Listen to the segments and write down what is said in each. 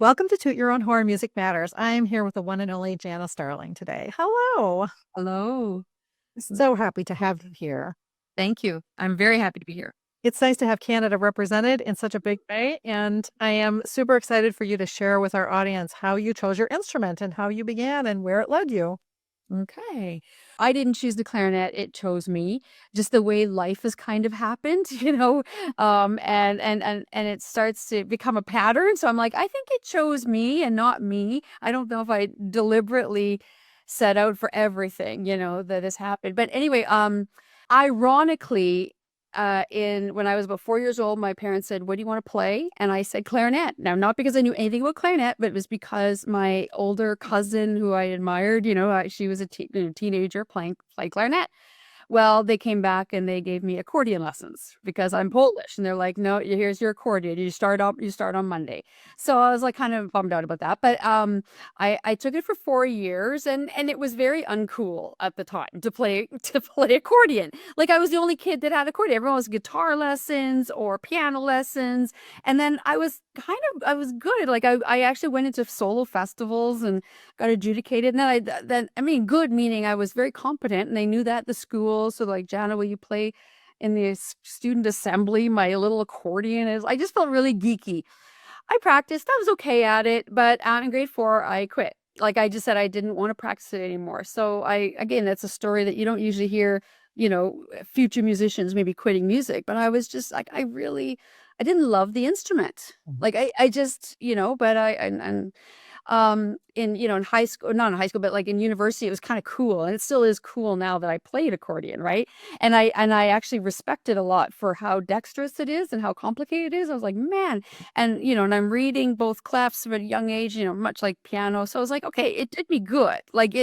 Welcome to Toot Your Own Horn Music Matters. I am here with the one and only Jana Starling today. Hello. Hello. So happy to have you here. Thank you. I'm very happy to be here. It's nice to have Canada represented in such a big way, and I am super excited for you to share with our audience how you chose your instrument and how you began and where it led you. Okay. I didn't choose the clarinet, it chose me. Just the way life has kind of happened, and it starts to become a pattern. So I'm like, I think it chose me and not me. I don't know if I deliberately set out for everything, that has happened. But anyway, ironically, in when I was about 4 years old, my parents said, "What do you want to play?" And I said clarinet. Now, not because I knew anything about clarinet, but it was because my older cousin, who I admired, she was a teenager playing clarinet. Well, they came back and they gave me accordion lessons because I'm Polish, and they're like, "No, here's your accordion. You start on Monday." So I was like kind of bummed out about that, but I took it for 4 years, and it was very uncool at the time to play to play accordion. Like I was the only kid that had accordion. Everyone was guitar lessons or piano lessons, and then I was good. Like I actually went into solo festivals and got adjudicated. And then I mean, good meaning I was very competent, and they knew that at the school. So like, Jana, will you play in the student assembly? My little accordion is. I just felt really geeky. I practiced. I was okay at it, but in grade 4, I quit. Like I just said, I didn't want to practice it anymore. So again, that's a story that you don't usually hear. Future musicians maybe quitting music, but I was just like, I didn't love the instrument. Mhm. Like I just, but I and in high school, not in high school, but like in university, it was kind of cool, and it still is cool now that I played accordion, right? And I actually respect it a lot for how dexterous it is and how complicated it is. I was like, man. And I'm reading both clefs at a young age, much like piano. So I was like, okay, it'd be good. Like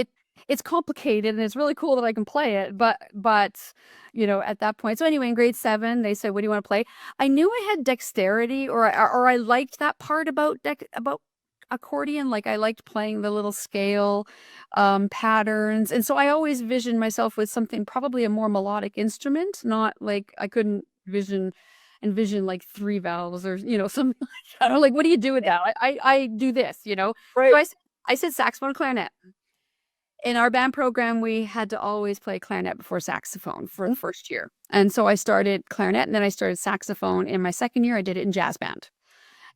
it's complicated, and it's really cool that I can play it, but at that point. So anyway, in grade 7, they said, "What do you want to play?" I knew I had dexterity, or I liked that part about accordion. Like I liked playing the little scale patterns, and so I always visioned myself with something, probably a more melodic instrument, not like I couldn't envision like 3 valves or something like that. Or like, what do you do with that? I do this. So Right. I said saxophone or clarinet. In our band program, we had to always play clarinet before saxophone for the first year. And so I started clarinet, and then I started saxophone. In my second year, I did it in jazz band.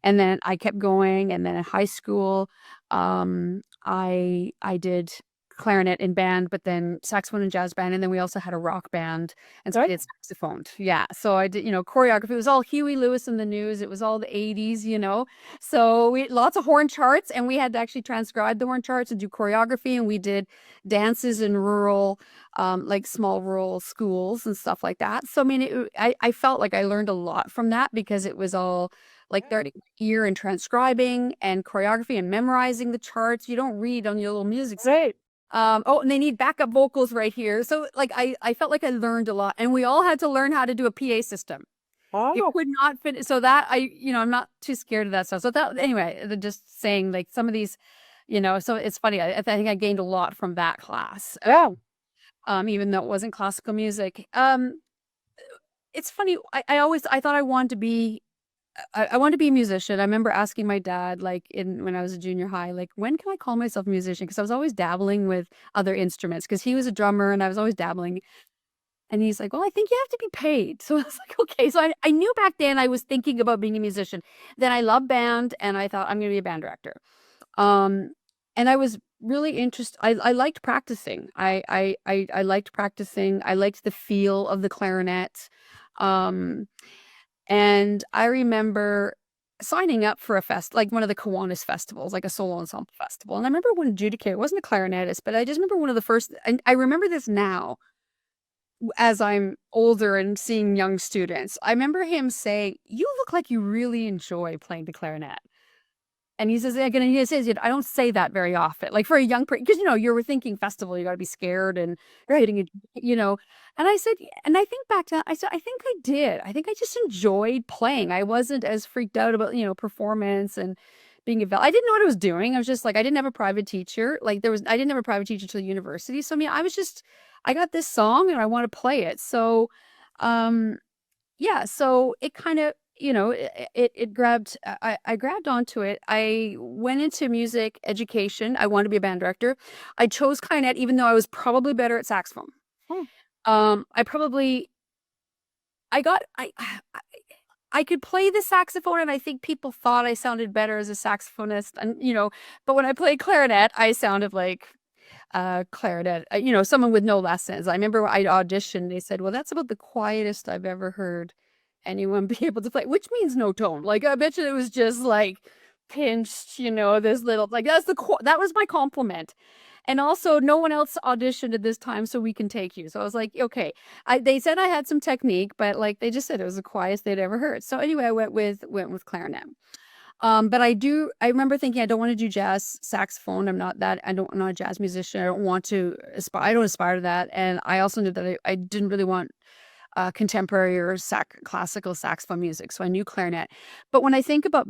And then I kept going, and then in high school, I did clarinet in band, but then saxophone and jazz band, and then we also had a rock band, and so I Right. did saxophone. Yeah, so I did, choreography. It was all Huey Lewis and the News. It was all the 80s. So we lots of horn charts, and we had to actually transcribe the horn charts and do choreography, and we did dances in rural, like small rural schools and stuff like that. So I mean, I felt like I learned a lot from that because it was all like learning ear and transcribing and choreography and memorizing the charts. You don't read on your little music. Right. Oh, and they need backup vocals right here. So like I felt like I learned a lot, and we all had to learn how to do a PA system. It Oh, could not fit. So that I'm not too scared of that stuff. So that anyway, just saying like some of these, so it's funny. I think I gained a lot from that class, yeah. even though it wasn't classical music. It's funny. I thought I wanted to be I wanted to be a musician. I remember asking my dad, like in when I was a junior high, like, when can I call myself a musician? Because I was always dabbling with other instruments. Because he was a drummer, and I was always dabbling. And he's like, "Well, I think you have to be paid." So I was like, "Okay." So I knew back then I was thinking about being a musician. Then I loved band, and I thought I'm going to be a band director. Um, and I was really interested. I liked practicing. I liked practicing. I liked the feel of the clarinet. Um, and I remember signing up for a like one of the Kiwanis festivals, like a solo ensemble festival. And I remember when adjudicator wasn't a clarinetist, but I just remember one of the first, and I remember this now as I'm older and seeing young students. I remember him saying, "You look like you really enjoy playing the clarinet." And he says again, and he says, I don't say that very often. Like for a young person, because you're thinking festival, you got to be scared and you're hitting it. And I said, and I think back to that, I said, I think I did. I think I just enjoyed playing. I wasn't as freaked out about performance and being I didn't know what I was doing. I was just like, I didn't have a private teacher. Like I didn't have a private teacher till university. So I mean, I got this song and I want to play it. So, um, yeah, so it kind of it grabbed, I grabbed onto it. I went into music education. I wanted to be a band director. I chose clarinet, even though I was probably better at saxophone. Hmm. I probably, I got, I could play the saxophone, and I think people thought I sounded better as a saxophonist, and but when I played clarinet, I sounded like clarinet, someone with no lessons. I remember I auditioned. They said, "Well, that's about the quietest I've ever heard anyone be able to play," which means no tone. Like I bet you it was just like pinched, this little like that was my compliment. And also, no one else auditioned at this time, so we can take you. So I was like, okay. They said I had some technique, but like they just said it was the quietest they'd ever heard. So anyway, I went with clarinet. But I remember thinking I don't want to do jazz saxophone. I'm not a jazz musician. I don't want to aspire. I don't aspire to that. And I also knew that I didn't really want contemporary or classical saxophone music. So I knew clarinet. But when I think about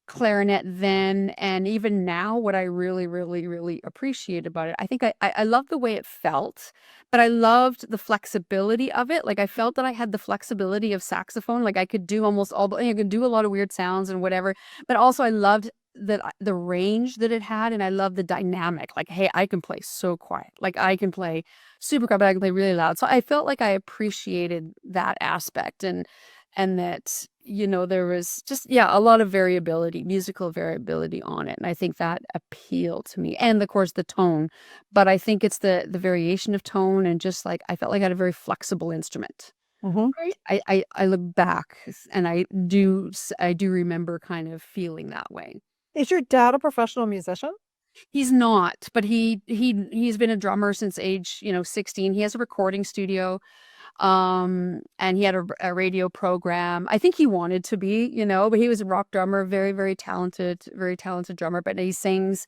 clarinet then and even now, what I really, really, really appreciate about it, I think I love the way it felt, but I loved the flexibility of it. Like I felt that I had the flexibility of saxophone. Like I could do almost all, I could do a lot of weird sounds and whatever, but also I loved the range that it had, and I love the dynamic. Like, hey, I can play so quiet. Like I can play super quiet, but I can play really loud. So I felt like I appreciated that aspect, and that there was just a lot of variability, musical variability on it, and I think that appealed to me, and of course the tone. But I think it's the variation of tone, and just like I felt like I had a very flexible instrument. Mhm. Right. I look back, and I do remember kind of feeling that way. Is your dad a professional musician? He's not, but he's been a drummer since age, 16. He has a recording studio, and he had a radio program. I think he wanted to be, but he was a rock drummer, very talented drummer. But he sings,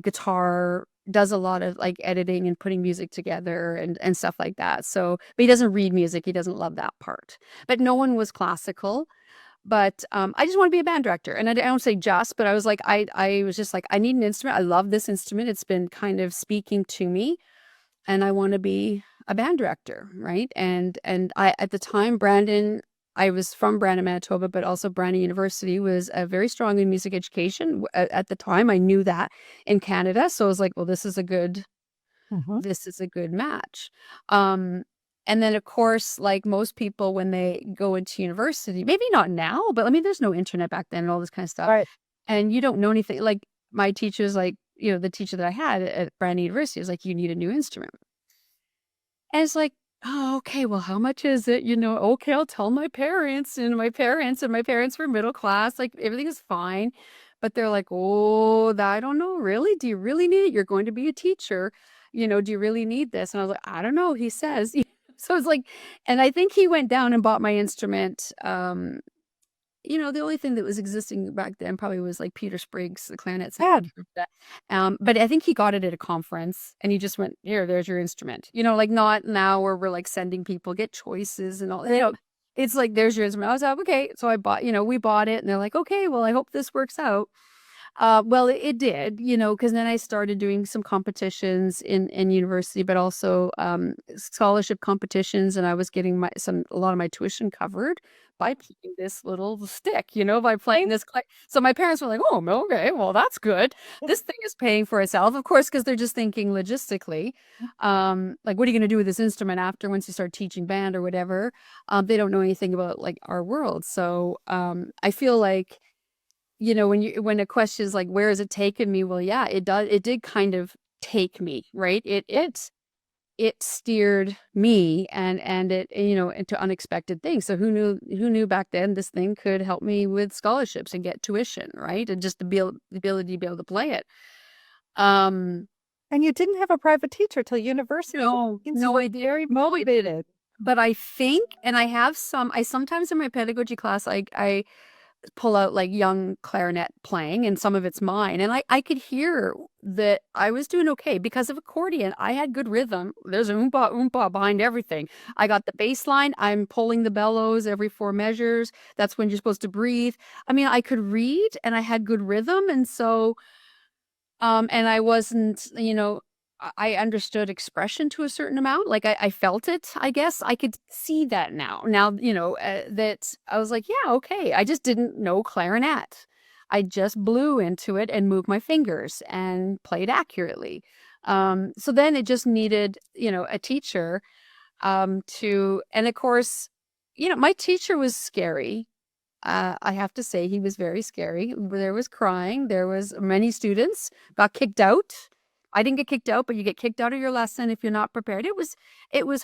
guitar, does a lot of like editing and putting music together and stuff like that. So, but he doesn't read music. He doesn't love that part. But no one was classical. But I just want to be a band director, and I don't say just, but I was like, I was just like, I need an instrument. I love this instrument. It's been kind of speaking to me, and I want to be a band director, right? And I at the time, I was from Brandon, Manitoba, but also Brandon University was very strong in music education. At the time, I knew that in Canada, so I was like, well, Mhm. this is a good match. Um, and then of course, like most people when they go into university, maybe not now, but I mean, there's no internet back then and all this kind of stuff. Right. And you don't know anything. Like my teachers, like, the teacher that I had at Brandon University was like, you need a new instrument. And it's like, oh, okay, well, how much is it? Okay, I'll tell my parents, and my parents were middle class, like everything is fine. But they're like, oh, I don't know, really? Do you really need it? You're going to be a teacher. Do you really need this? And I was like, I don't know. He says. So it's like, and I think he went down and bought my instrument. The only thing that was existing back then probably was like Peter Spriggs, the clarinet Sad. sound. But I think he got it at a conference, and he just went, "Here, there's your instrument." Like not now where we're like sending people get choices and all. It's like there's your instrument. I was like, okay, so I bought. We bought it, and they're like, okay, well, I hope this works out. Well, it did, because then I started doing some competitions in university, but also scholarship competitions, and I was getting a lot of my tuition covered by playing this little stick, by playing this. So my parents were like, "Oh, okay, well, that's good. This thing is paying for itself," of course, because they're just thinking logistically, like, what are you going to do with this instrument after once you start teaching band or whatever? They don't know anything about like our world, so I feel like when a question is like, where has it taken me? Well, yeah, it did kind of take me, right? It steered me and it, into unexpected things. So who knew back then this thing could help me with scholarships and get tuition, right? And just the ability to be able to play it. Um, And you didn't have a private teacher till university. no, Means no, you were I did. very motivated. But I think, and I sometimes in my pedagogy class, I pull out like young clarinet playing, and some of it's mine, and I could hear that I was doing okay because of accordion. I had good rhythm. There's an oompa oompa behind everything. I got the bass line. I'm pulling the bellows every 4 measures. That's when you're supposed to breathe. I mean, I could read, and I had good rhythm, and so and I wasn't, I understood expression to a certain amount. Like I felt it, I guess. I could see that now. Now, that I was like, yeah, okay. I just didn't know clarinet. I just blew into it and moved my fingers and played accurately. So then it just needed, a teacher and of course, my teacher was scary. I have to say he was very scary. There was crying. There was many students got kicked out. I didn't get kicked out, but you get kicked out of your lesson if you're not prepared. It was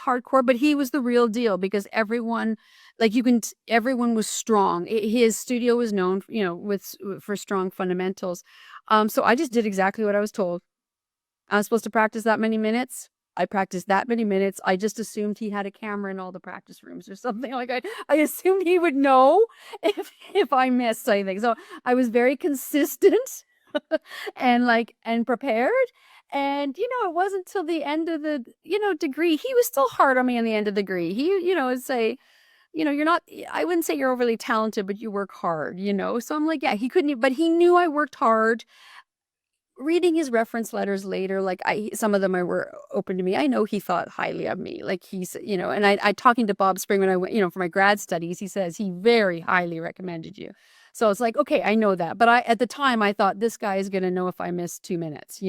hardcore, but he was the real deal because everyone, like everyone was strong. His studio was known, for strong fundamentals. So I just did exactly what I was told. I was supposed to practice that many minutes. I practiced that many minutes. I just assumed he had a camera in all the practice rooms or something. Like I assumed he would know if I missed anything. So I was very consistent and prepared. And it wasn't till the end of the degree. He was still hard on me in the end of the degree. He would say, you're not. I wouldn't say you're overly talented, but you work hard. So I'm like, yeah, he couldn't. But he knew I worked hard. Reading his reference letters later, like some of them were open to me. I know he thought highly of me. Like he's, and I talking to Bob Spring when I went, for my grad studies, he says he very highly recommended you. So it's like, okay, I know that. But at the time I thought this guy is going to know if I miss 2 minutes.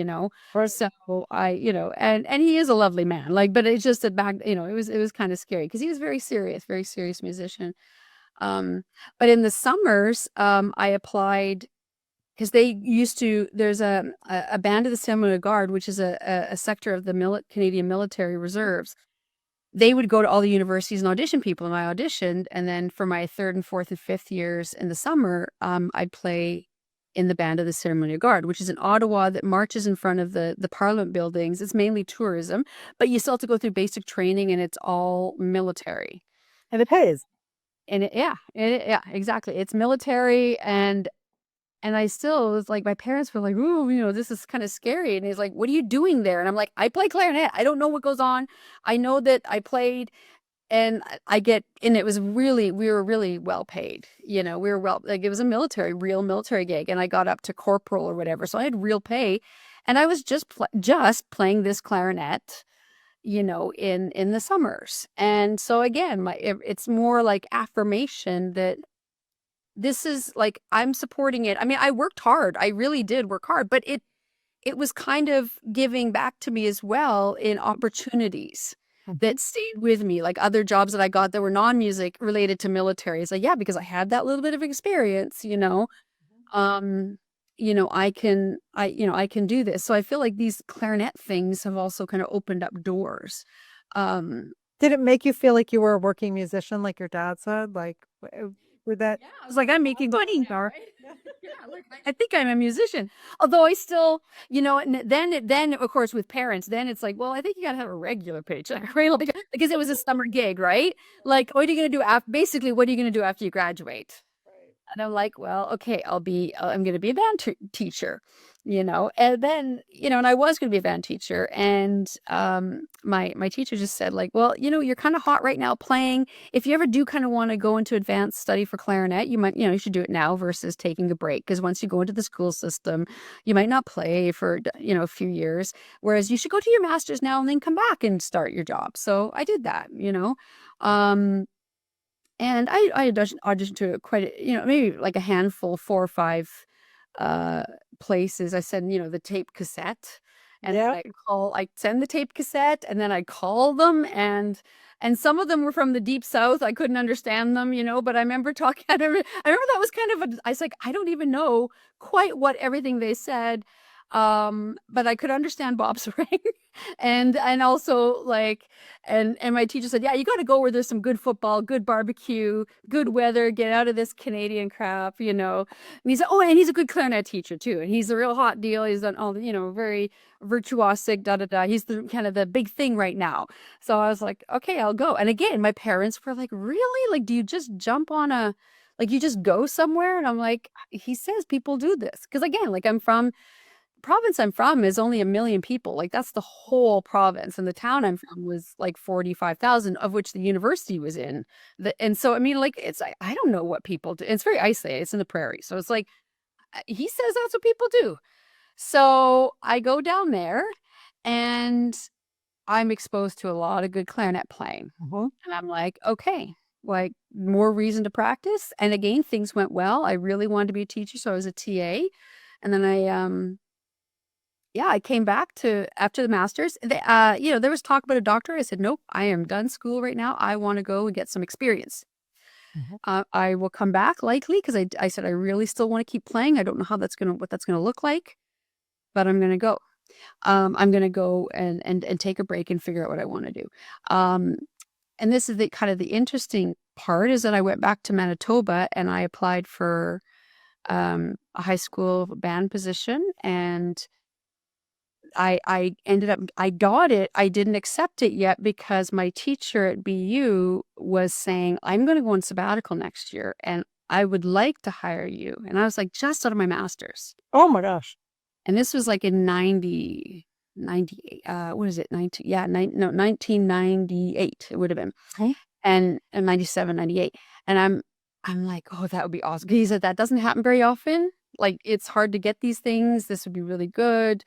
Right. So and he is a lovely man. Like, but it's just that back, it was kind of scary because he was very serious musician. Um, but in the summers, I applied because there's a band of the Seminole Guard, which is a sector of the Canadian Military Reserves. They would go to all the universities and audition people, and I auditioned. And then for my third and fourth and fifth years in the summer, I'd play in the band of the Ceremonial Guard, which is in Ottawa that marches in front of the Parliament buildings. It's mainly tourism, but you still have to go through basic training, and it's all military. And it pays. And yeah, exactly. It's military, and I still was like, my parents were like, "Ooh, this is kind of scary." And he's like, "What are you doing there?" And I'm like, "I play clarinet. I don't know what goes on. I know that I played, and and it was we were really well paid. We were like, it was a real military gig, and I got up to corporal or whatever. So I had real pay, and I was just playing this clarinet, in the summers. And so again, it's more like affirmation that this is like, I'm supporting it. I mean, I worked hard. I really did work hard, but it was kind of giving back to me as well in opportunities that stayed with me, like other jobs that I got that were non-music related to military. It's like, yeah, because I had that little bit of experience. Um, I can do this. So I feel like these clarinet things have also kind of opened up doors. Um, Did it make you feel like you were a working musician, like your dad said? Like, were that? Yeah, I was like, I'm making money now, right? Yeah, like I think I'm a musician. Although I still, and then of course with parents, then it's like, well, I think you gotta have a regular paycheck, right? Like, because it was a summer gig, right? Like, what are you gonna do after? Basically, what are you gonna do after you graduate? And I'm like, well, okay, I'm going to be a band teacher, and then, and I was going to be a band teacher. And, my teacher just said like, well, you're kind of hot right now playing. If you ever do kind of want to go into advanced study for clarinet, you might, you should do it now versus taking a break. Cause once you go into the school system, you might not play for, a few years. Whereas you should go to your master's now and then come back and start your job. So I did that. Um, and I auditioned to quite maybe like a handful, 4 or 5, uh, places. I send, the tape cassette, and then Yeah. I send the tape cassette, and then I call them, and some of them were from the deep south. I couldn't understand them, but I remember talking I remember that was kind of I was like, I don't even know quite what everything they said, but I could understand Bob's ring, and also like, and my teacher said, yeah, you got to go where there's some good football, good barbecue, good weather, get out of this Canadian crap. And he said, oh, and he's a good clarinet teacher too, and he's a real hot deal. He's done all the, very virtuosic, da da da. He's the kind of the big thing right now. So I was like, okay, I'll go. And again, my parents were like, really? Like, do you just jump on like you just go somewhere? And I'm like, he says people do this because again, like province I'm from is only 1 million people. Like that's the whole province. And the town I'm from was like 45,000, of which the university was in. And so, I mean, like, it's, I don't know what people do. It's very isolated. It's in the prairie. So it's like, he says that's what people do. So I go down there And I'm exposed to a lot of good clarinet playing. Mhm. And I'm like, okay, like more reason to practice. And again, things went well. I really wanted to be a teacher, so I was a TA. And then yeah, I came back to after the master's. There was talk about a doctorate. I said, nope, I am done school right now. I want to go and get some experience. Mhm. I will come back likely because I said I really still want to keep playing. I don't know what that's gonna look like, but I'm gonna go. I'm gonna go and take a break and figure out what I want to do. Um, and this is the kind of the interesting part is that I went back to Manitoba and I applied for a high school band position, and I ended up I got it. I didn't accept it yet because my teacher at BU was saying, "I'm gonna go on sabbatical next year, and I would like to hire you." And I was like, just out of my master's. Oh my gosh. And this was like in 98, what is it? 19, yeah, 1998 it would have been. Mhm. And 97, 98. And I'm like, "Oh, that would be awesome." He said, "That doesn't happen very often. Like, it's hard to get these things. This would be really good."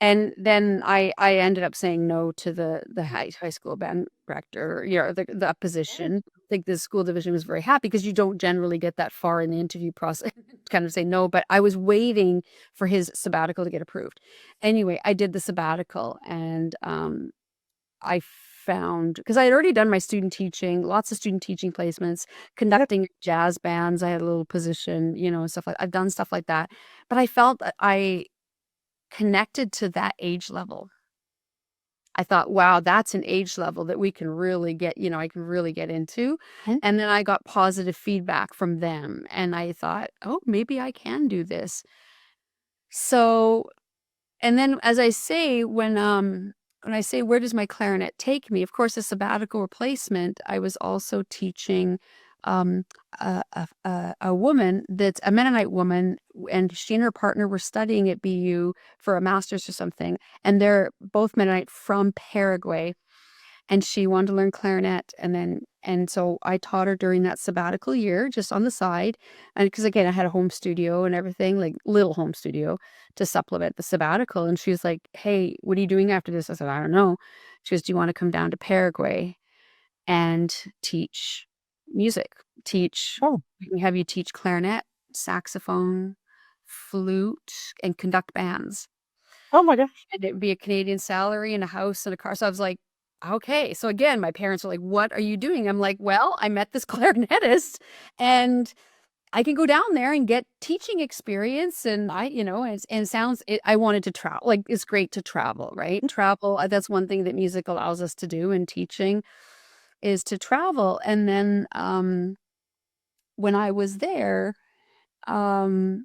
And then I ended up saying no to the high school band director, the position. I think the school division was very happy because you don't generally get that far in the interview process kind of say no, but I was waiting for his sabbatical to get approved. Anyway, I did the sabbatical and, I found because I had already done my student teaching, lots of student teaching placements, Yep. conducting jazz bands. I had a little position, stuff like I've done stuff like that. But I felt that I connected to that age level. I thought, wow, that's an age level that we can really get, I can really get into. Mhm. And then I got positive feedback from them. And I thought, oh, maybe I can do this. So, and then as I say, when I say, where does my clarinet take me? Of course, a sabbatical replacement, I was also teaching um, a woman that's a Mennonite woman, and she and her partner were studying at BU for a master's or something, and they're both Mennonite from Paraguay, and she wanted to learn clarinet, and so I taught her during that sabbatical year, just on the side, and because again, I had a home studio and everything, like little home studio to supplement the sabbatical, and she was like, "Hey, what are you doing after this?" I said, "I don't know." She goes, "Do you want to come down to Paraguay and teach music? Teach Oh, We can have you teach clarinet, saxophone, flute, and conduct bands." oh my gosh. And it'd be a Canadian salary and a house and a car. So I was like, okay. So again, my parents were like, what are you doing? I'm like, well, I met this clarinetist and I can go down there and get teaching experience. And and it sounds, I wanted to travel. Like, it's great to travel, right? Travel. That's one thing that music allows us to do in teaching is to travel. And then when I was there, um,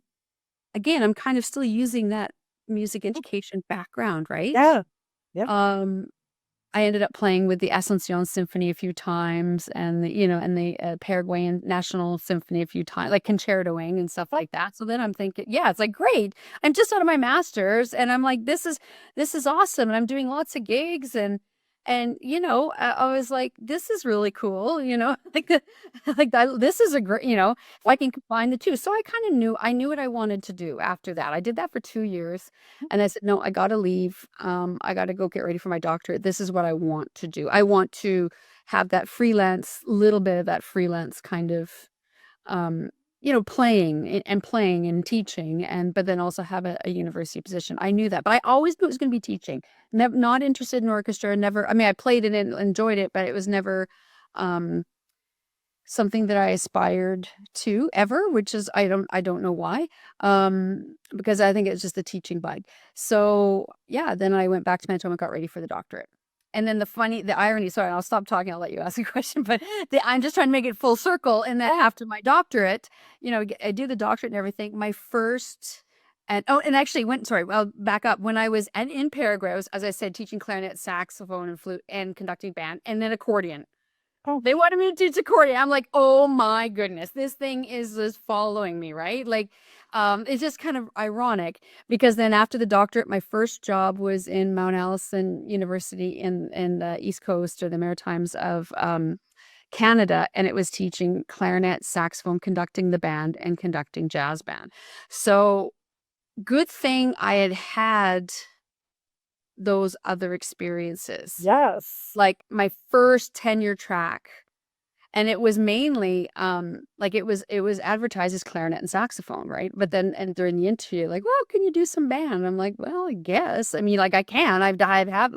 again, I'm kind of still using that music Mhm. education background, right? Yeah. Yep. Um, I ended up playing with the Asuncion Symphony a few times and the Paraguayan National Symphony a few times, like concertoing and stuff like that. So then I'm thinking, yeah, it's like, great. I'm just out of my master's and I'm like, this is awesome. And I'm doing lots of gigs and I was like, this is really cool, like like that, this is a great, if I can combine the two. So I knew what I wanted to do after that. I did that for 2 years. And I said, "No, I gotta leave. I gotta go get ready for my doctorate. This is what I want to do. I want to have that freelance, little bit of that freelance kind of, um, playing and teaching, but then also have a university position." I knew that, but I always knew it was going to be teaching. Never, not interested in orchestra. Never. I mean, I played it and enjoyed it, but it was never. Um, Something that I aspired to ever, which is I don't know why, because I think it's just the teaching bug. So, yeah, then I went back to Manitoba and got ready for the doctorate. And then the irony, sorry, I'll stop talking, I'll let you ask a question, but I'm just trying to make it full circle, and then after my doctorate, I do the doctorate and everything. My first and actually went sorry, well, back up. When I was in Paraguay, I was, as I said, teaching clarinet, saxophone, and flute, and conducting band, and then accordion. Oh, They wanted me to teach accordion. I'm like, oh my goodness, this thing is just following me, right? Like, it's just kind of ironic because then after the doctorate, my first job was in Mount Allison University in the East Coast or the Maritimes of Canada, and it was teaching clarinet, saxophone, conducting the band, and conducting jazz band. So good thing I had those other experiences. Yes. Like my first tenure track, and it was mainly like it was advertised as clarinet and saxophone, right? But then and during the interview, like, well, can you do some band? I'm like, well, I guess. I mean, like I can. I've had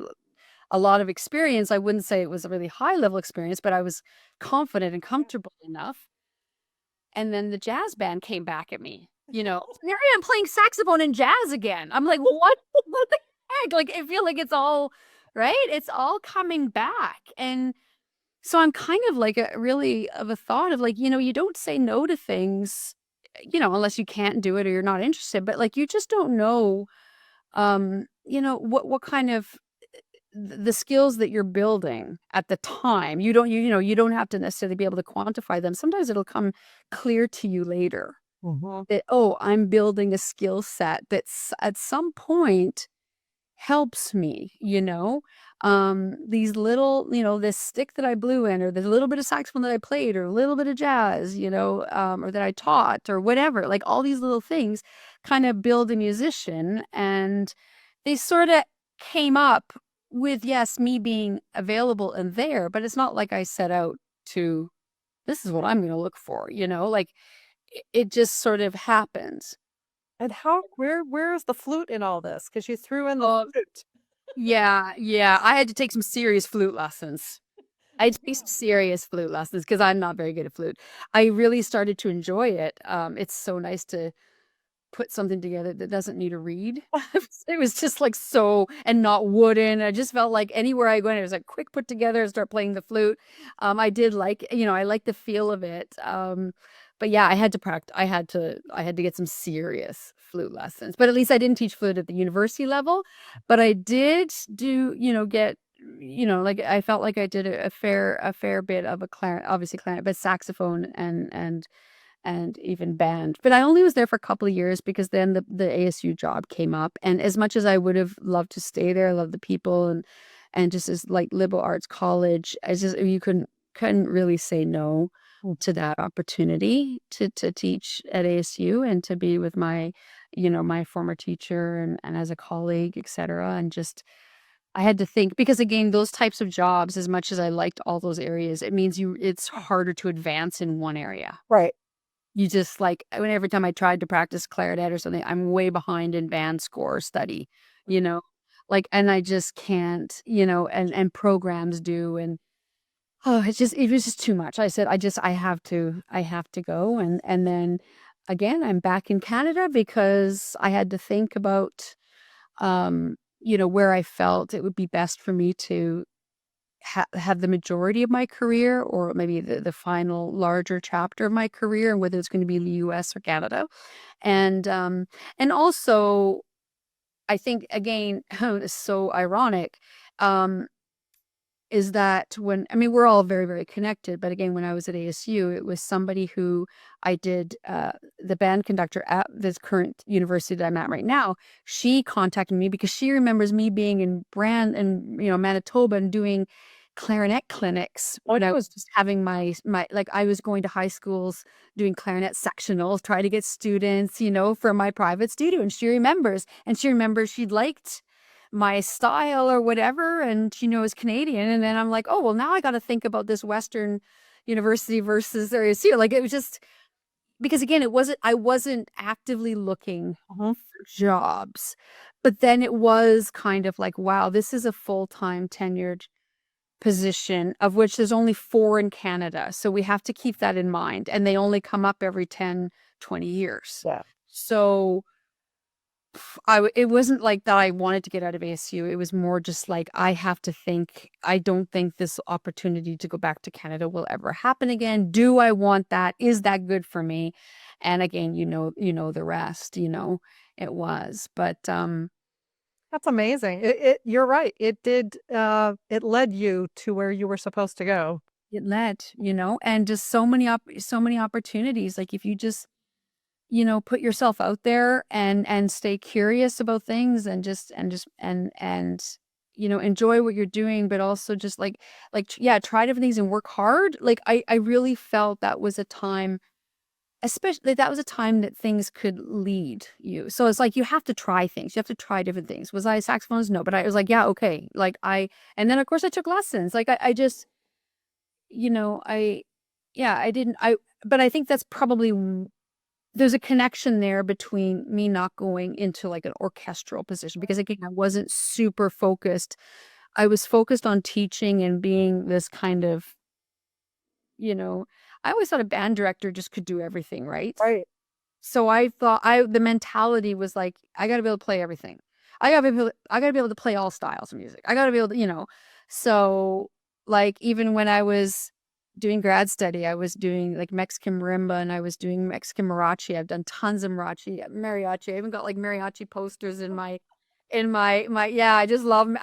a lot of experience. I wouldn't say it was a really high level experience, but I was confident and comfortable enough. And then the jazz band came back at me. Here I am playing saxophone and jazz again. I'm like, what? What the heck? Like, I feel like it's all right. It's all coming back, and so I'm kind of like a really of a thought of like, you don't say no to things, unless you can't do it or you're not interested. But like, you just don't know, what kind of the skills that you're building at the time. You don't have to necessarily be able to quantify them. Sometimes it'll come clear to you later Mhm. that, oh, I'm building a skill set that's at some point helps me, these little, this stick that I blew in, or the little bit of saxophone that I played, or a little bit of jazz, or that I taught, or whatever, like all these little things kind of build a musician. And they sort of came up with, yes, me being available and there, but it's not like I set out to, this is what I'm going to look for, like it just sort of happens. And where is the flute in all this? Because you threw in the Oh, flute. yeah, yeah. I had to take some serious flute lessons. I had to take some serious flute lessons because I'm not very good at flute. I really started to enjoy it. It's so nice to put something together that doesn't need a reed. It was just like so, and not wooden. I just felt like anywhere I went, it was like quick put together and start playing the flute. I did like, I like the feel of it. But yeah, I had to practice. I had to get some serious flute lessons. But at least I didn't teach flute at the university level. But I did do, get, like I felt like I did a fair bit of a clarinet, obviously clarinet, but saxophone and even band. But I only was there for a couple of years because then the ASU job came up. And as much as I would have loved to stay there, I love the people and just as like liberal arts college, I just you couldn't really say no to that opportunity to teach at ASU and to be with my former teacher and as a colleague, etc. And just I had to think because again, those types of jobs, as much as I liked all those areas, it means it's harder to advance in one area. Right. You just like when every time I tried to practice clarinet or something, I'm way behind in band score study, you know, like, and I just can't, and programs do, and oh, it was just too much. I said, I have to go, and then again, I'm back in Canada because I had to think about, where I felt it would be best for me to have the majority of my career or maybe the final larger chapter of my career and whether it's going to be in the US or Canada. And also I think again, it's so ironic, um, is that when I mean, we're all very, very connected, but again, when I was at ASU, it was somebody who I did, the band conductor at this current university that I'm at right now, she contacted me because she remembers me being in Manitoba and doing clarinet clinics Oh, when I was good. just having my like, I was going to high schools doing clarinet sectionals, trying to get students, for my private studio, and she remembers she liked my style or whatever, and she knows Canadian. And then I'm like, oh well, now I got to think about this Western university versus areas here. Like it was just because again, I wasn't actively looking Mhm. for jobs, but then it was kind of like, wow, this is a full-time tenured position of which there's only 4 in Canada. So we have to keep that in mind, and they only come up every 10, 20 years. Yeah. So it wasn't like that I wanted to get out of ASU. It was more just like I don't think this opportunity to go back to Canada will ever happen again. Do I want that? Is that good for me? And again, the rest, it was. But That's amazing. You're right. It led you to where you were supposed to go. it led, and just so many opportunities. Like if you just put yourself out there and stay curious about things and enjoy what you're doing, but also just yeah, try different things and work hard. Like I really felt that was a time especially that was a time that things could lead you. So it's like you have to try things. You have to try different things. Was I a saxophonist? No, but I was like, yeah, okay. And then of course I took lessons. Like I just, you know, yeah, I didn't, but I think that's probably, there's a connection there between me not going into like an orchestral position because again, I wasn't super focused. I was focused on teaching and being this kind of, you know, I always thought a band director just could do everything, right? Right. So I thought the mentality was like, I gotta be able to play everything. I gotta be able to play all styles of music. I gotta be able to, so like even when I was doing grad study, I was doing like Mexican marimba and I was doing Mexican mariachi. I've done tons of mariachi. I even got like mariachi posters in my yeah, I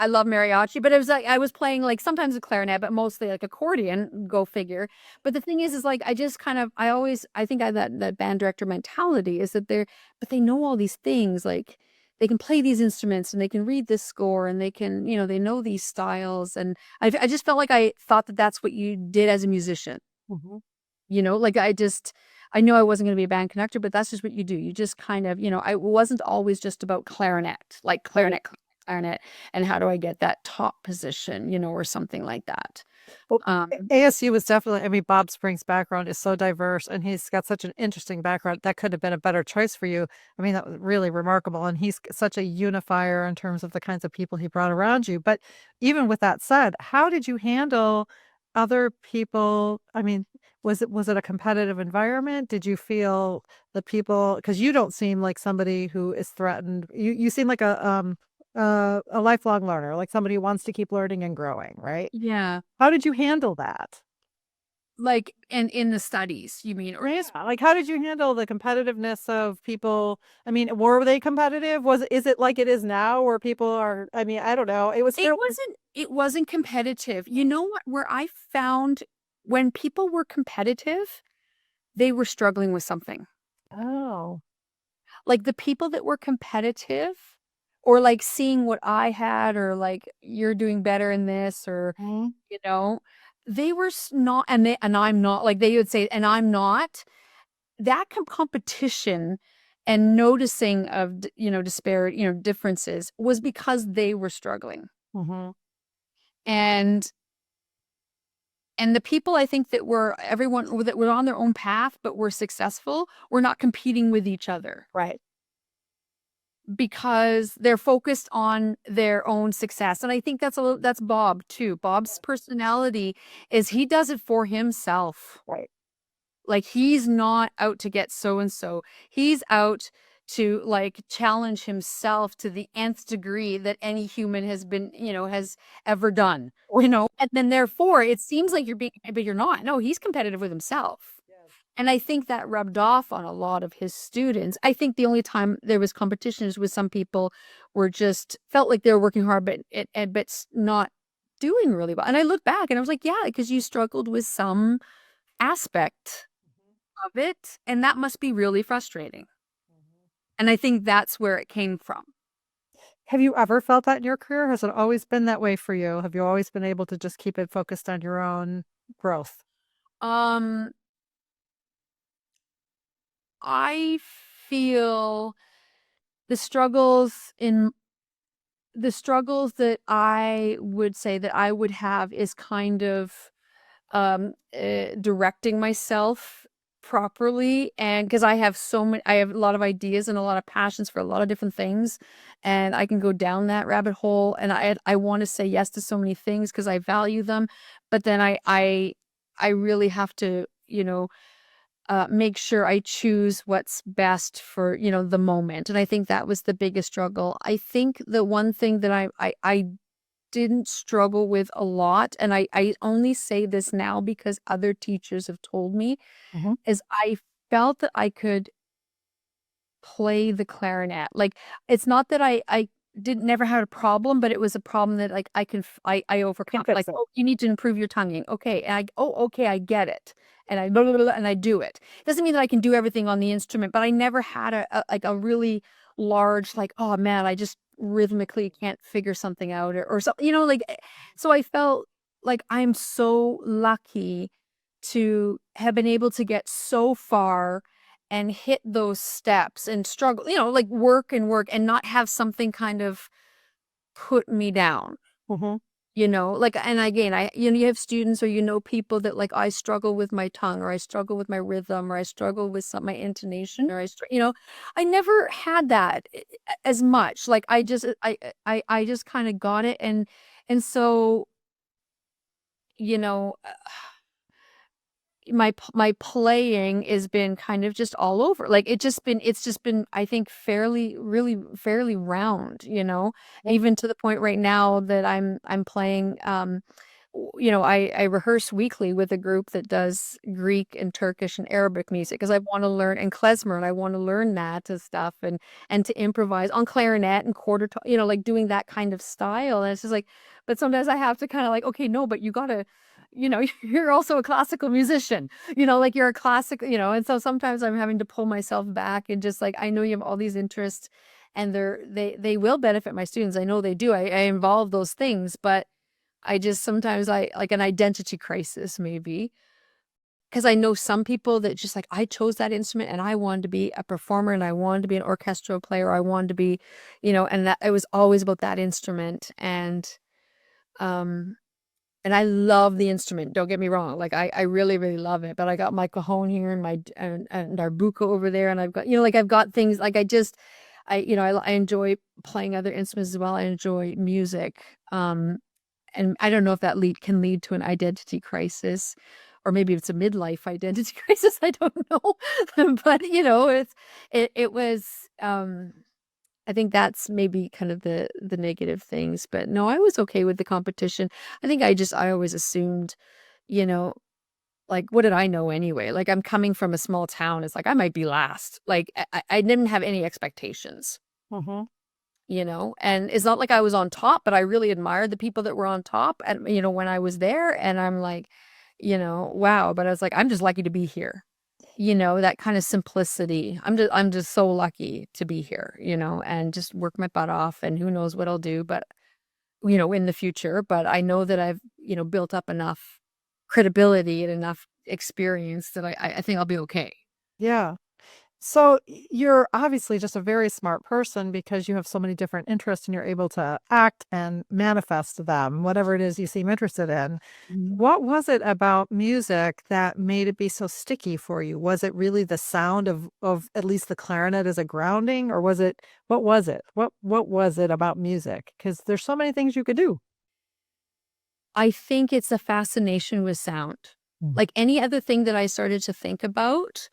love mariachi. But it was like I was playing like sometimes a clarinet, but mostly like accordion, go figure. But the thing is like I just kind of I think I that band director mentality is that but they know all these things like they can play these instruments and they can read this score and they can they know these styles and I just felt like I thought that that's what you did as a musician. Mhm. Like I know I wasn't going to be a band conductor, but that's just what you do. You just kind of, I wasn't always just about clarinet, like Right. clarinet, and how do I get that top position, or something like that. Well, Um, ASU was definitely, I mean, Bob Spring's background is so diverse and he's got such an interesting background. That could have been a better choice for you. I mean, that was really remarkable. And he's such a unifier in terms of the kinds of people he brought around you. But even with that said, how did you handle other people? I mean, was it a competitive environment? Did you feel the people, because you don't seem like somebody who is threatened. You seem like a lifelong learner, like somebody who wants to keep learning and growing, right? yeah, How did you handle that? like in the studies, you mean, or Yeah, like, how did you handle the competitiveness of people? I mean, were they competitive? Is it like it is now where people are, I mean, I don't know. It was fairly. it wasn't competitive. You know what? Where I found when people were competitive, they were struggling with something. Oh. Like, the people that were competitive or, like, seeing what I had or, like, "You're doing better in this," or, Mhm. you know, they were not and I'm not, like, they would say, "And I'm not." That competition and noticing of disparate, differences was because they were struggling. Mhm. And the people I think that were everyone that were on their own path but were successful were not competing with each other. Right. Because they're focused on their own success, and I think that's Bob too. Bob's personality is he does it for himself. Right. Like, he's not out to get so and so. He's out to, like, challenge himself to the nth degree that any human has ever done, And then therefore, it seems like you're being but you're not. No, he's competitive with himself. Yes. And I think that rubbed off on a lot of his students. I think the only time there was competition is with some people were just felt like they were working hard, but not doing really well. And I look back and I was like, yeah, because you struggled with some aspect of it, and that must be really frustrating. Mhm. And I think that's where it came from. Have you ever felt that in your career? Has it always been that way for you? Have you always been able to just keep it focused on your own growth? Um, I feel the struggles in the struggles that I would say that I would have is kind of directing myself properly, and because I have a lot of ideas and a lot of passions for a lot of different things, and I can go down that rabbit hole, and I want to say yes to so many things because I value them, but then I really have to make sure I choose what's best for the moment, and I think that was the biggest struggle. I think the one thing that I didn't struggle with a lot, and I only say this now because other teachers have told me, Mhm. is I felt that I could play the clarinet. Like, it's not that I didn't never had a problem, but it was a problem that, like, I overcome. Can fix Like, it. "Oh, you need to improve your tonguing." "Okay." And "Oh, okay, I get it." And I blah, blah, blah, and I do it. Doesn't mean that I can do everything on the instrument, but I never had like, a really large, like, "Oh, man, I just rhythmically can't figure something out," or something, like, so I felt like I'm so lucky to have been able to get so far and hit those steps and struggle, like work and work and not have something kind of put me down. Mhm. Like, and again, you have students or people that like I struggle with my tongue or I struggle with my rhythm or I struggle with my intonation or I never had that as much. Like I just kind of got it, and so you know my playing has been kind of just all over. Like it's just been I think fairly round, even to the point right now that I'm playing I rehearse weekly with a group that does Greek and Turkish and Arabic music because I want to learn, and klezmer, and I want to learn that and stuff, and to improvise on clarinet and quarter to, like doing that kind of style. And it's just like, but sometimes I have to kind of like, okay, no, but you gotta, you're also a classical musician, like you're a classic, and so sometimes I'm having to pull myself back and just like, I know you have all these interests and they will benefit my students. I know they do. I involve those things, but I just sometimes I like an identity crisis maybe because I know some people that just like I chose that instrument and I wanted to be a performer and I wanted to be an orchestral player. I wanted to be, and that it was always about that instrument. Um and I love the instrument. Don't get me wrong. Like I really, really love it. But I got my cajon here and and our buca over there, and I've got like I've got things like I enjoy playing other instruments as well. I enjoy music. And I don't know if that can lead to an identity crisis, or maybe it's a midlife identity crisis. I don't know, but it was. I think that's maybe kind of the negative things, but no, I was okay with the competition. I think I always assumed, you know, like what did I know anyway? Like I'm coming from a small town. It's like I might be last. Like I didn't have any expectations. Mhm. And it's not like I was on top, but I really admired the people that were on top and when I was there, and I'm like, wow, but I was like, I'm just lucky to be here. That kind of simplicity. I'm just so lucky to be here, and just work my butt off, and who knows what I'll do, but in the future, but I know that I've, built up enough credibility and enough experience that I think I'll be okay. Yeah. So you're obviously just a very smart person because you have so many different interests and you're able to act and manifest them, whatever it is you seem interested in. What was it about music that made it be so sticky for you? Was it really the sound of at least the clarinet as a grounding, or was it what was it? What was it about music? Because there's so many things you could do. I think it's a fascination with sound. Mm. Like any other thing that I started to think about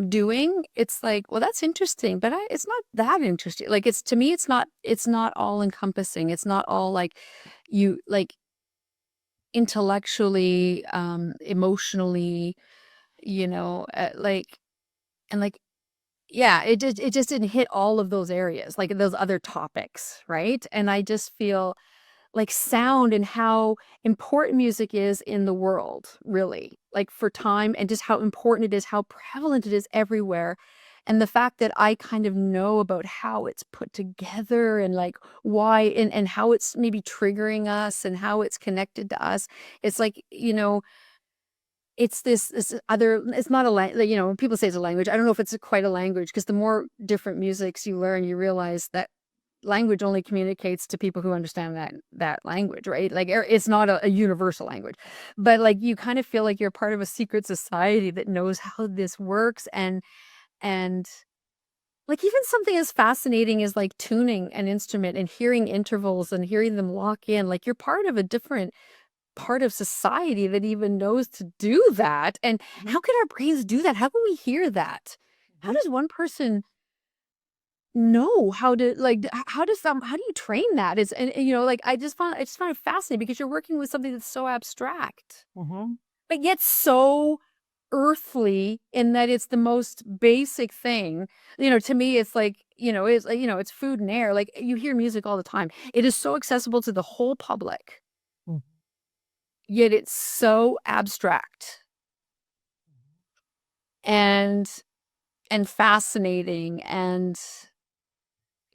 doing, it's like, well, that's interesting, but it's not that interesting. Like to me, it's not all encompassing. It's not all like you like intellectually, emotionally, like, and like, yeah, it just didn't hit all of those areas, like those other topics, right? And I just feel like sound and how important music is in the world, really, like for time and just how important it is, how prevalent it is everywhere. And the fact that I kind of know about how it's put together and like why and how it's maybe triggering us and how it's connected to us. It's like, it's this other, it's not a language, when people say it's a language, I don't know if it's quite a language because the more different musics you learn, you realize that language only communicates to people who understand that language, right? Like it's not a universal language, but like you kind of feel like you're part of a secret society that knows how this works, and like even something as fascinating as like tuning an instrument and hearing intervals and hearing them lock in, like you're part of a different part of society that even knows to do that. And Mhm. how can our brains do that? How can we hear that? How Mhm. does one person know how to like how do you train that? It's and like I just find it fascinating because you're working with something that's so abstract, Mhm. but yet so earthly in that it's the most basic thing. To me it's like, it's like, it's food and air. Like you hear music all the time. It is so accessible to the whole public, Mm. yet it's so abstract and fascinating and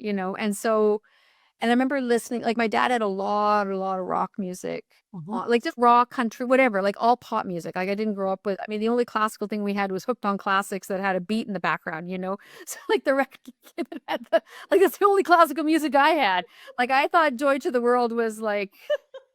and so And I remember listening, like my dad had a lot of rock music, Mhm. like just rock, country, whatever, like all pop music. Like I didn't grow up with, I mean, the only classical thing we had was Hooked on Classics that had a beat in the background, you know? So like the record that had the, like that's the only classical music I had. Like I thought Joy to the World was like,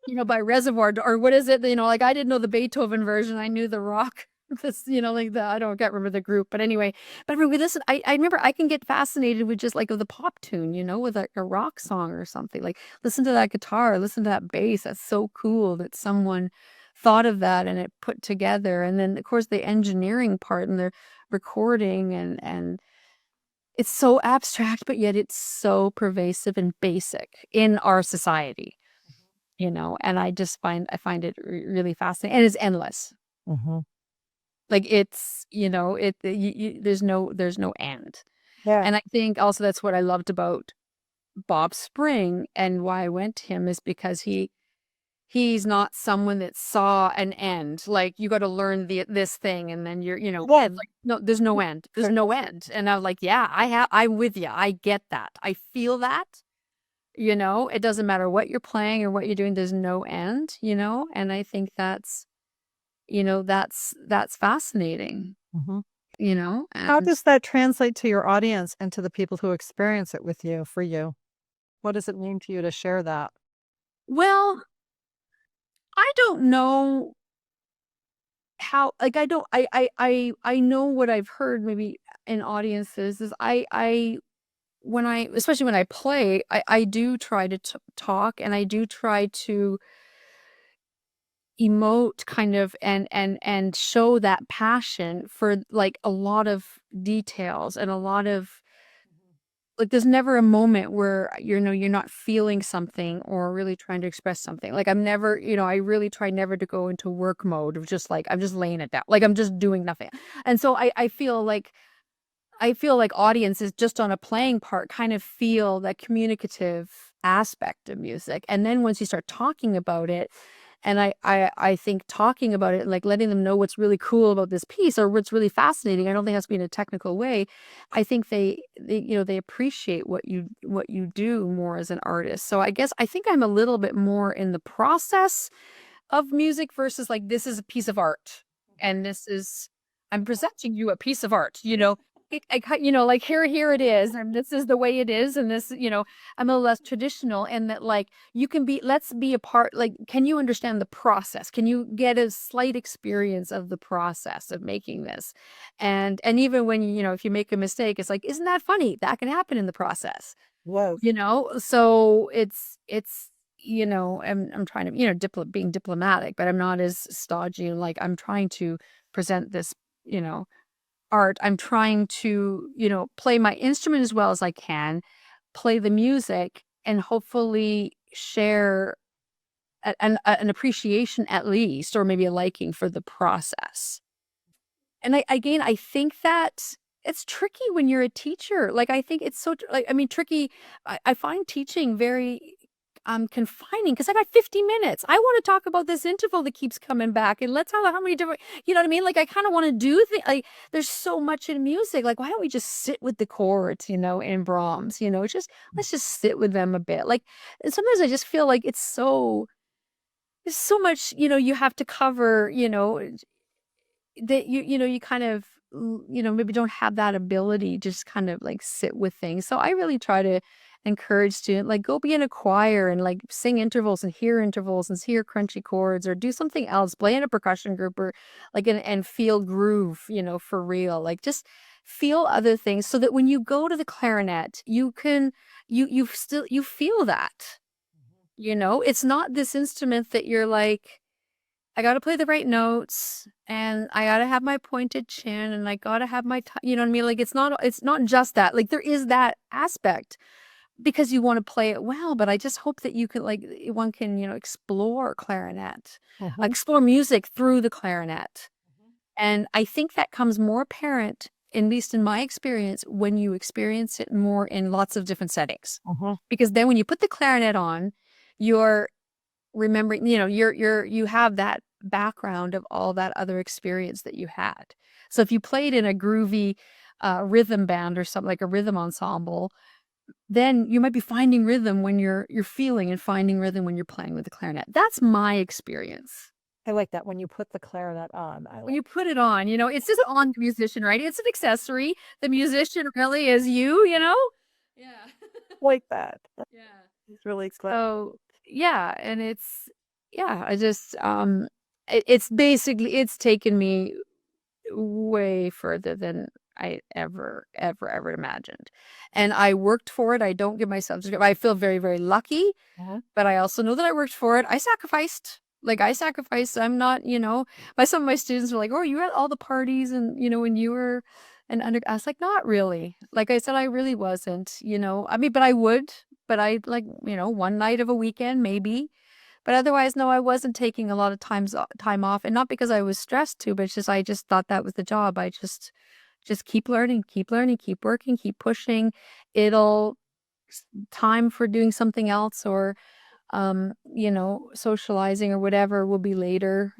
you know, by Reservoir or what is it? You know, like I didn't know the Beethoven version. I knew the rock. This, you know, like the I can't remember the group, but anyway. But I remember we listen. I remember I can get fascinated with just like with a pop tune, you know, with like a rock song or something. Like listen to that guitar, listen to that bass. That's so cool that someone thought of that and it put together. And then of course the engineering part and the recording and it's so abstract, but yet it's so pervasive and basic in our society, you know, and I find it really fascinating and it's endless. Mhm. Like it's, you know, there's no end. Yeah. And I think also that's what I loved about Bob Spring and why I went to him is because he's not someone that saw an end. Like you got to learn this thing and then you're, you know, Well, it's like no, there's no end. There's no end. And I was like, yeah, I'm with you. I get that. I feel that. You know, it doesn't matter what you're playing or what you're doing, there's no end, you know? And I think that's, you know, that's fascinating, mhm. you know? How And does that translate to your audience and to the people who experience it with you for you? What does it mean to you to share that? well, I don't know how like I don't I know what I've heard maybe in audiences is I when I especially when I play, I do try to talk and I do try to emote kind of and show that passion for like a lot of details and a lot of like there's never a moment where you know you're not feeling something or really trying to express something. Like I'm never, you know, I really try never to go into work mode of just like I'm just laying it down. Like I'm just doing nothing. And so I feel like audiences just on a playing part kind of feel that communicative aspect of music. And then once you start talking about it, and I think talking about it, like letting them know what's really cool about this piece or what's really fascinating, I don't think it has to be in a technical way. I think they you know they appreciate what you do more as an artist. So I guess I think I'm a little bit more in the process of music versus like this is a piece of art and this is I'm presenting you a piece of art, you know. You know, like here it is, and this is the way it is, and this, you know, I'm a little less traditional, and that like you can be, let's be a part. Like, can you understand the process? Can you get a slight experience of the process of making this? And even when you know, if you make a mistake, it's like, isn't that funny? That can happen in the process. Yes. You know? So it's you know, I'm trying to, you know, being diplomatic, but I'm not as stodgy, like, I'm trying to present this, you know, art. I'm trying to, you know, play my instrument as well as I can, play the music, and hopefully share an appreciation at least, or maybe a liking for the process. And I think that it's tricky when you're a teacher. Like, I think it's so like, I mean, tricky. I find teaching very confining because I got 50 minutes. I want to talk about this interval that keeps coming back and let's have how many different, you know what I mean? Like, I kind of want to do things like there's so much in music. Like, why don't we just sit with the chords, you know, in Brahms, you know, just let's just sit with them a bit. Like, and sometimes I just feel like it's so there's so much, you know, you have to cover, you know, that you know, you kind of, you know, maybe don't have that ability to just kind of like sit with things. So I really try to encourage students like go be in a choir and like sing intervals and hear crunchy chords or do something else, play in a percussion group or like and feel groove, you know, for real. Like just feel other things so that when you go to the clarinet, you can you still you feel that. You know, it's not this instrument that you're like I gotta play the right notes, and I gotta have my pointed chin, and I gotta have my you know what I mean? Like, it's not just that, like, there is that aspect because you wanna play it well, but I just hope that you can, like, one can, you know, explore clarinet, Mhm. explore music through the clarinet, and I think that comes more apparent, at least in my experience, when you experience it more in lots of different settings, Mhm. because then when you put the clarinet on, you're remembering, you know, you have that background of all that other experience that you had. So if you played in a groovy, rhythm band or something like a rhythm ensemble, then you might be finding rhythm when you're feeling and finding rhythm when you're playing with the clarinet. That's my experience. I like that when you put the clarinet on. When you put it on, it's just on the musician, right? It's an accessory. The musician really is you. Yeah. like that. Yeah. It's really exciting. So, yeah, and yeah, I just, it's basically, it's taken me way further than I ever imagined. And I worked for it. I don't give myself, I feel very, very lucky, but I also know that I worked for it. I sacrificed. Like I sacrificed. I'm not, some of my students were like, "Oh, you were at all the parties and, when you were I was like, "Not really." Like I said, I really wasn't. I mean, but I would, but I like, one night of a weekend maybe. But otherwise, no, I wasn't taking a lot of time off, and not because I was stressed to, but it's just I just thought that was the job. I just keep learning, keep working, keep pushing. It'll time for doing something else or socializing or whatever will be later.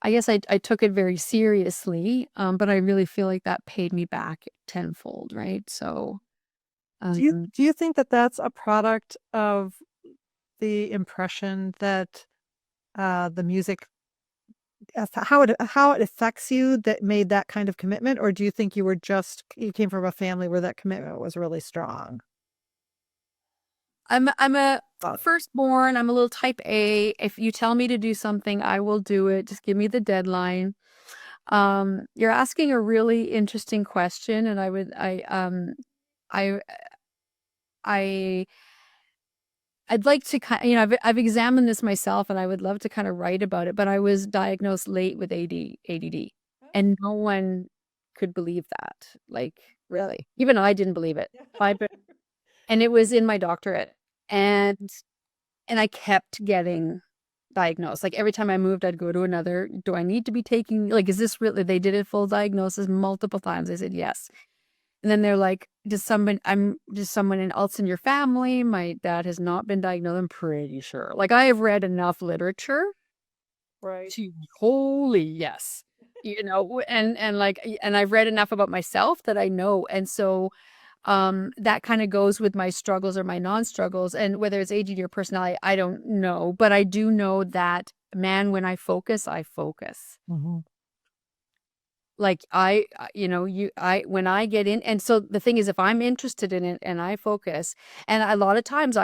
I guess I took it very seriously, but I really feel like that paid me back tenfold, right? So, Do you um do you think that that's a product of the impression that the music how it affects you that made that kind of commitment, or do you think you came from a family where that commitment was really strong? I'm a Uh, firstborn. I'm a little type A. If you tell me to do something, I will do it. Just give me the deadline. You're asking a really interesting question, and I I I'd like to I've examined this myself, and I would love to kind of write about it. But I was diagnosed late with ADD, and no one could believe that. Like really, even I didn't believe it. And it was in my doctorate, and I kept getting diagnosed. Like, every time I moved, I'd go to another, "Do I need to be taking like, is this really" they did a full diagnosis multiple times. I said, "Yes." And then they're like, Does someone else in your family?" My dad has not been diagnosed, I'm pretty sure. Like, I have read enough literature right. to holy yes. And I've read enough about myself that I know, and so that kind of goes with my struggles or my non-struggles, and whether it's ADD or personality, I don't know, but I do know that, man, when I focus. Hmm. Like when I get in, and so the thing is, if I'm interested in it and I focus, and a lot of times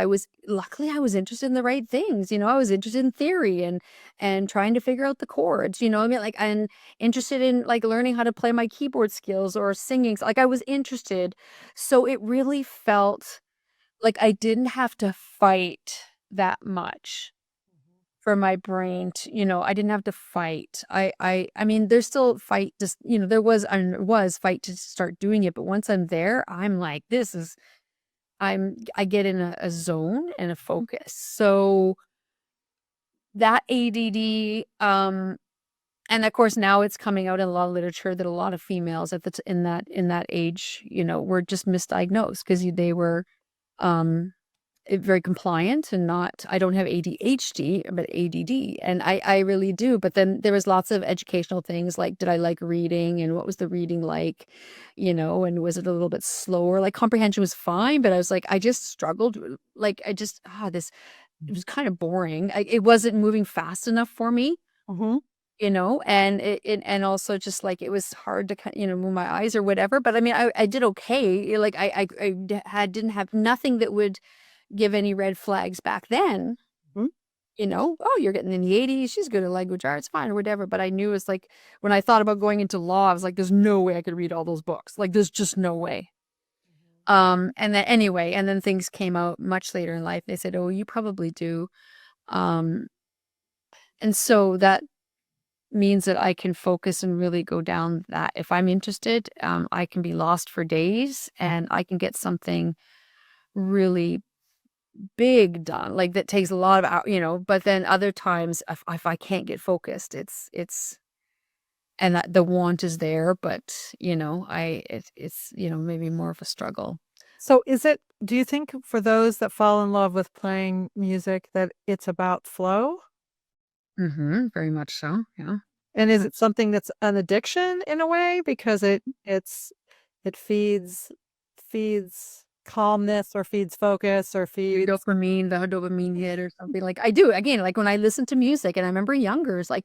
luckily I was interested in the right things, I was interested in theory and trying to figure out the chords, I mean, like, and interested in like learning how to play my keyboard skills or singing. Like, I was interested. So it really felt like I didn't have to fight that much for my brain to, I didn't have to fight. I mean, there's still fight, just, there was fight to start doing it, but once I'm there, I'm like, I get in a zone and a focus. So that ADD, and of course now it's coming out in a lot of literature that a lot of females in that age, were just misdiagnosed because they were, um very compliant and not I don't have ADHD, but ADD, and I really do, but then there was lots of educational things, like, did I like reading, and what was the reading like, and was it a little bit slower? Like, comprehension was fine, but I was like, I just struggled, like, I just, this it was kind of boring. It wasn't moving fast enough for me, Hmm. and also just, like, it was hard to move my eyes or whatever, but I mean, I did okay, like, didn't have nothing that would give any red flags back then, "Oh, you're getting in the 80s, she's good at language arts, fine," or whatever, but I knew it's like, when I thought about going into law, I was like, "There's no way I could read all those books, like, there's just no way." And then anyway, and then things came out much later in life, they said, "Oh, you probably do," um, and so that means that I can focus and really go down that if I'm interested, I can be lost for days, and I can get something really big done, like, that takes a lot of but then other times if I can't get focused, it's and that the want is there, but, it's, maybe more of a struggle. So do you think for those that fall in love with playing music that it's about flow? Mhm, very much so, yeah. And is it something that's an addiction in a way? Because it feeds calmness or feeds focus or Your feeds. dopamine, the dopamine hit or something. Like I do again, like when I listen to music, and I remember younger, it's like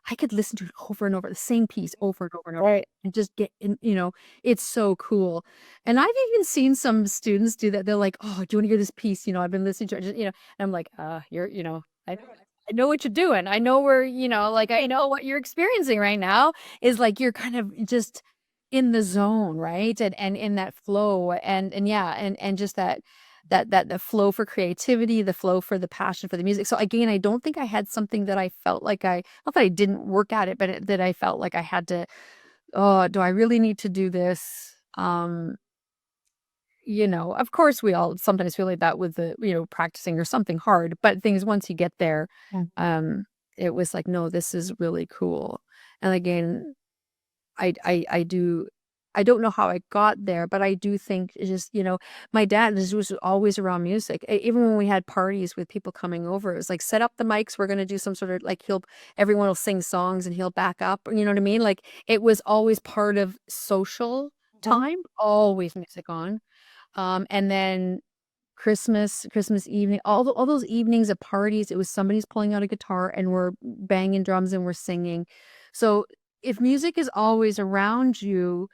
I could listen to it over and over, the same piece over and over and over, Right. and just get in, it's so cool. And I've even seen some students do that. They're like, "Oh, do you want to hear this piece? I've been listening to it." And I'm like, you're, I know what you're doing. I know where, like I know what you're experiencing right now is like you're kind of just in the zone, right? And in that flow and yeah, and just that the flow for creativity, the flow for the passion for the music. So again, I don't think I had something that I felt like not that I didn't work at it, but that I felt like I had to, oh, do I really need to do this? Of course we all sometimes feel like that with the, practicing or something hard, but things once you get there, Mm. um, it was like, no, this is really cool. And again, I do I don't know how I got there, but I do think it's just, my dad was always around music. Even when we had parties with people coming over, it was like, set up the mics. We're going to do some sort of like, everyone will sing songs and he'll back up. You know what I mean? Like it was always part of social Mhm. time, always music on. And then Christmas evening, all those evenings at parties, it was somebody's pulling out a guitar and we're banging drums and we're singing. So if music is always around you,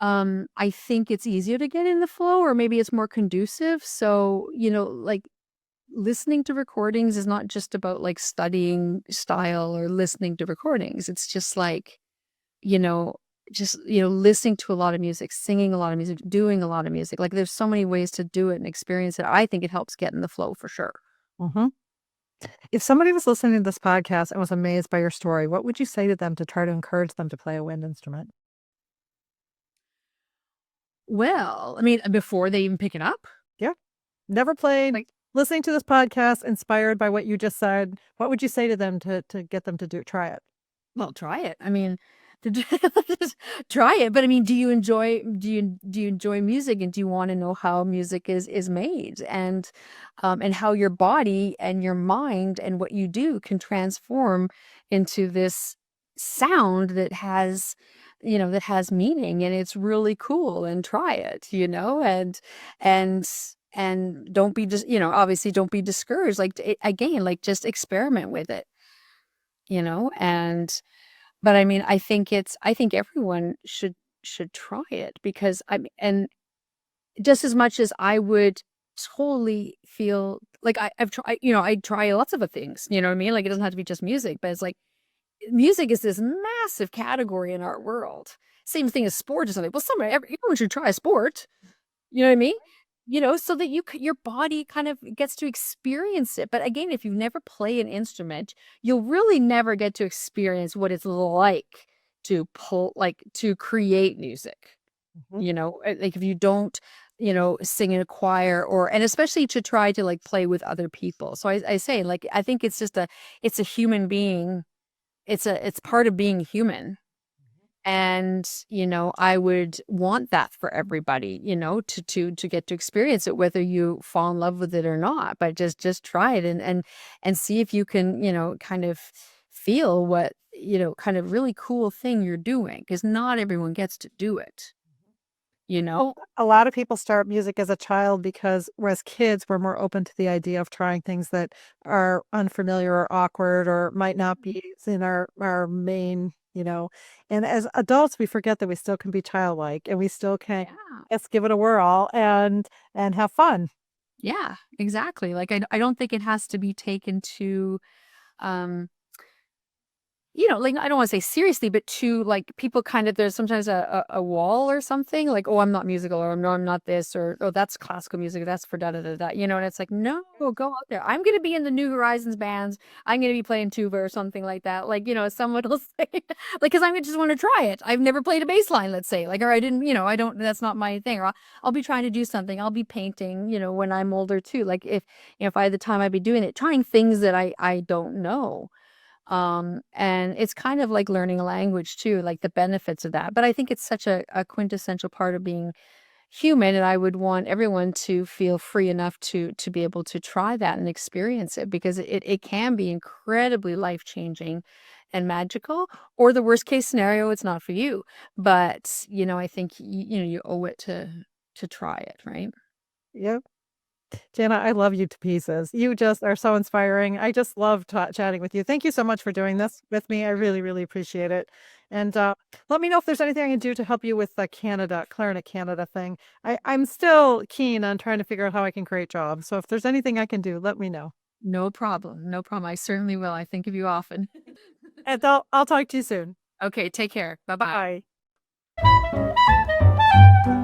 I think it's easier to get in the flow or maybe it's more conducive. So, like listening to recordings is not just about like studying style or listening to recordings. It's just like, you know, listening to a lot of music, singing a lot of music, doing a lot of music. Like there's so many ways to do it and experience it. I think it helps get in the flow for sure. Mhm. If somebody was listening to this podcast and was amazed by your story, what would you say to them to try to encourage them to play a wind instrument? Well, I mean, before they even pick it up, Yeah. Never played, like, listening to this podcast, inspired by what you just said, what would you say to them to get them to try it? well, try it. I mean, to just try it. But I mean, do you enjoy music and do you want to know how music is made and how your body and your mind and what you do can transform into this sound that has meaning and it's really cool and try it, and and don't be just, obviously don't be discouraged. Like again, like just experiment with it, and but I mean, I think everyone should try it because and just as much as I would totally feel like I've tried, I try lots of things, you know what I mean? Like it doesn't have to be just music, but it's like music is this massive category in our world. Same thing as sport or something. Well, everyone should try a sport. You know what I mean? So that your body kind of gets to experience it. But again, if you never play an instrument, you'll really never get to experience what it's like to create music. Mhm. Like if you don't, sing in a choir and especially to try to like play with other people. So I say like I think it's a human being. It's part of being human and, I would want that for everybody, to get to experience it, whether you fall in love with it or not, but just try it and see if you can, kind of feel what, kind of really cool thing you're doing, because not everyone gets to do it, you know? A lot of people start music as a child because whereas kids were more open to the idea of trying things that are unfamiliar or awkward or might not be in our main, and as adults we forget that we still can be childlike and we still can, Yeah. let's give it a whirl and have fun. Yeah, exactly. Like I don't think it has to be taken to um like, I don't wanna say seriously, but to, like, people kind of there's sometimes a wall or something, like, "Oh, I'm not musical," or, "No, I'm not this," or, "Oh, that's classical music, that's for da da da da," and it's like, "No, go out there. I'm gonna be in the New Horizons bands. I'm gonna be playing tuba or something like that." Like, someone will say like, 'cause I just wanna try it. I've never played a bass line, let's say, like, or I didn't, I don't that's not my thing, or I'll be trying to do something. I'll be painting, when I'm older too, like, if I had the time, I'd be doing it, trying things that I don't know. And it's kind of like learning a language too, like the benefits of that. But I think it's such a quintessential part of being, human, and I would want everyone to feel free enough to be able to try that and experience it, because it can be incredibly life-changing and magical, or the worst case scenario, it's not for you. But, I think you owe it to try it, right? Yep. Jana, I love you to pieces. You just are so inspiring. I just love chatting with you. Thank you so much for doing this with me. I really, really appreciate it. And let me know if there's anything I can do to help you with the Clarinet Canada thing. I'm still keen on trying to figure out how I can create jobs. So if there's anything I can do, let me know. No problem. No problem. I certainly will. I think of you often. And I'll talk to you soon. Okay, take care. Bye-bye. Bye.